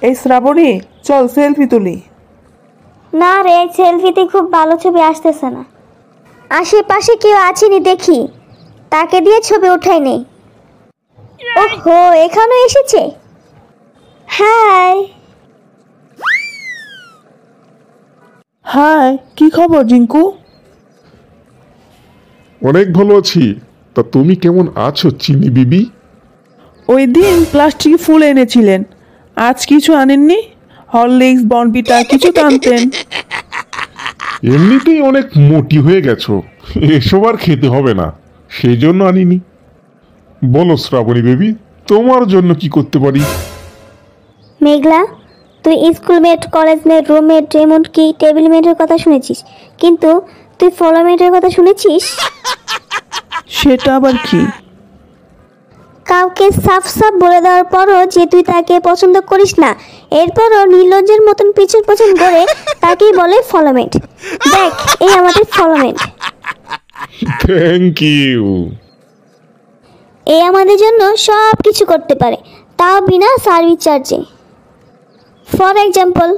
এই শ্রাবণী, চল সেলফি তুলি। না রে, সেলফিতে খুব ভালো ছবি আসতেছে না। আশেপাশে কেউ আছেনি দেখি, তাকে দিয়ে ছবি উঠাই নেই। ওহো, এখানেও এসেছে। হাই। হাই, কি খবর জিঙ্কু? অনেক ভালো আছি। তা তুমি কেমন আছো চিনি বিবি? ওই দিন প্লাস্টিক ফুল এনেছিলেন, আজ কিছু আনেননি? হরলিক্স, বর্নভিটা কিছু তো আনতেন। এমনিতেই অনেক মোটি হয়ে গেছো, এসব আর খেতে হবে না, সেই জন্য আনিনি। বলো শ্রাবণী বেবি, তোমার জন্য কি করতে পারি? মেঘলা, তুই স্কুলমেট, কলেজমেট, রুমমেট, এমনকি টেবিল মেটের কথা শুনেছিস, কিন্তু তুই ফলোমেটের কথা শুনেছিস? সেটা আবার কি? কাউকে সাফ সাফ বলে দেওয়ার পরও যে তুই তাকে পছন্দ করিস না, এরপরও নির্লজ্জের মতন পিছন পিছন করে তাকেই বলে ফলোমেট। দেখ, এই আমাদের ফলোমেট। Thank you. এ আমাদের জন্য সব কিছু করতে পারে, তাও বিনা সার্ভিস চার্জে। ফর এক্সাম্পল,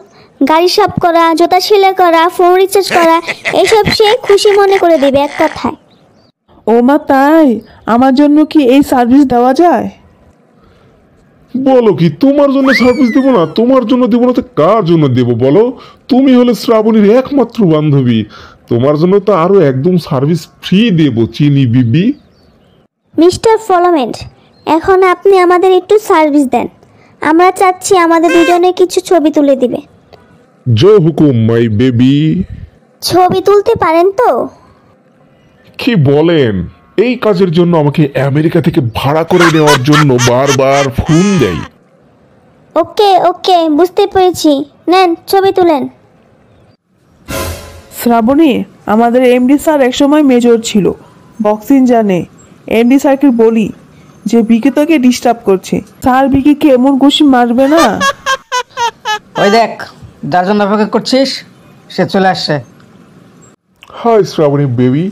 গাড়ি সাফ করা, জুতা সেলাই করা, ফোন রিচার্জ করা, এসব সে খুশি মনে করে দেবে এক কথায়। ও মা, তাই? আমার জন্য কি এই সার্ভিস দেওয়া যায়? বলো কি, তোমার জন্য সার্ভিস দেবো না? তোমার জন্য দেবো না তো কার জন্য দেবো বলো? তুমি হলে শ্রাবণীর একমাত্র বান্ধবী, তোমার জন্য তো আরো একদম সার্ভিস ফ্রি দেবো চিনি বিবি। মিস্টার ফলোমেট, এখন আপনি আমাদের একটু সার্ভিস দেন। আমরা চাচ্ছি আমাদের দুজনে কিছু ছবি তুলে দিবে। জো হুকুম মাই বেবি। ছবি তুলতে পারেন তো? কি বলেন? এই কাজের জন্য আমাকে আমেরিকা থেকে ভাড়া করে নেওয়ার জন্য বারবার ফোন দেয়। ওকে ওকে, বুঝতে পেরেছি, নেন ছবি তুলেন। শ্রাবণী, আমাদের এমডি স্যার একসময় মেজর ছিল, বক্সিং জানে। এমডি স্যারকে বলি যে বিকে তোকে ডিস্টার্ব করছে, স্যার বিকিকে এমন ঘুষি মারবে না। ওই দেখ, যার জন্য অপেক্ষা করছিস সে চলে আসছে। হাই শ্রাবণী বেবি,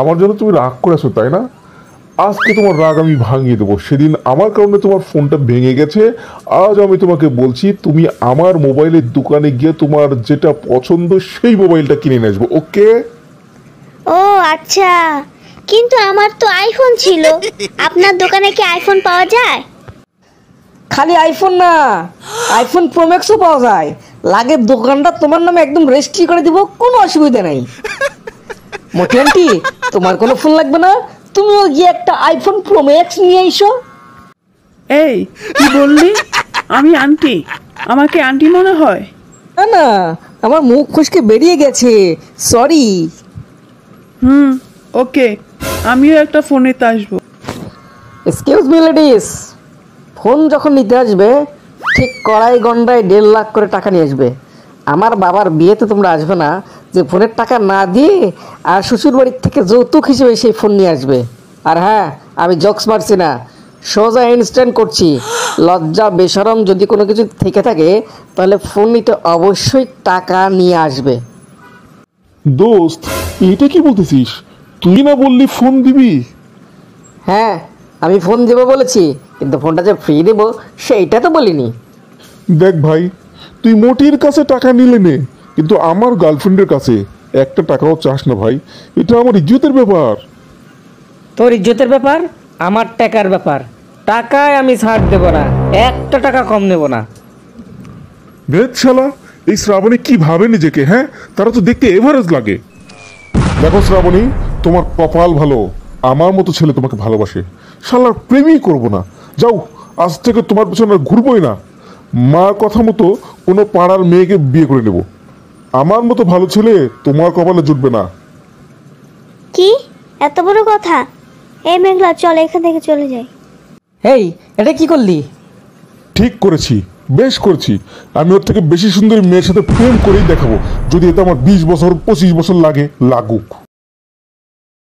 আমার জন্য তুমি রাগ করেছো তাই না? আজকে তোমার রাগ আমি ভাঙিয়ে দেবো। সেদিন আমার কারণে তোমার ফোনটা ভেঙে গেছে, আজ আমি তোমাকে বলছি তুমি আমার মোবাইলের দোকানে গিয়ে তোমার যেটা পছন্দ সেই মোবাইলটা কিনে নিয়ে আসবো, ওকে? ও আচ্ছা, কিন্তু আমার তো আইফোন ছিল। আপনার দোকানে কি আইফোন পাওয়া যায়? খালি আইফোন না, আইফোন প্রো ম্যাক্সও পাওয়া যায়। লাগে দোকানটা তোমার নামে একদম রেজিস্ট্রি করে দিব, কোনো অসুবিধা নেই। মোটি আন্টি, তোমার কোনো ফোন লাগবে না, তুমিও গিয়ে একটা আইফোন প্রো ম্যাক্স নিয়ে এসো। এই কি বললি? আমি আন্টি? আমাকে আন্টি মনে হয়? না না, আমার মুখ খুশকে বেরিয়ে গেছে, সরি। ওকে, আমিও একটা ফোন নিতে আসবো। এক্সকিউজ মি লেডিস, ফোন যখন নিতে আসবে ঠিক কড়াই গন্ডায় 1.5 লাখ করে টাকা নিয়ে আসবে। আমার বাবার বিয়েতে তোমরা আসবে না যে ফোনের টাকা না দিয়ে আর শ্বশুর বাড়ির থেকে যৌতুক হিসেবে সেই ফোন নিয়ে আসবে। আর হ্যাঁ, আমি জোকস মারছি না, সোজা ইনস্ট্যান্ট করছি। লজ্জা বেশরম যদি কোনো কিছু থেকে থাকে তাহলে ফোন নিতে অবশ্যই টাকা নিয়ে আসবে। দোস্ত, এটা কি বলতেছিস? তুই না বললি ফোন দিবি? হ্যাঁ, আমি ফোন দেবো বলেছি, কিন্তু ফোনটা যে ফ্রি দেবো সেইটা তো বলিনি। দেখ ভাই, তুই মোটির কাছে টাকা নিলে নে, কিন্তু আমার গার্লফ্রেন্ডের কাছে একটা টাকাও চাস না ভাই। এটা আমার ইজ্জতের ব্যাপার। তোর ইজ্জতের ব্যাপার, আমার টাকার ব্যাপার। টাকায় আমি ছাড় দেবো না, একটা টাকা কম নেব না। ভেদ শালা, এই শ্রাবণী কি ভাবে নিজেকে? হ্যাঁ, তারা তো দেখতে এভারেজ লাগে। দেখো শ্রাবণী, তোমার কপাল ভালো, আমার মতো ছেলে তোমাকে ভালোবাসে। শালার প্রেমই করবো না। যাও, আজ থেকে তোমার পেছনে আর ঘুরবোই না। মার কথা মতো কোনো পাড়ার মেয়েকে বিয়ে করে নেব। আমার মতো ভালো ছেলে তোমার কপালে জুটবে না। কি এত বড় কথা? এই মেঘলা, চল এখান থেকে চলে যাই। এই, এটা কি করলি? ঠিক করেছি, বেশ করেছি। আমি ওর থেকে বেশি সুন্দরী মেয়ের সাথে প্রেম করেই দেখাবো, যদি এতে আমার 20 বছর 25 বছর লাগুক।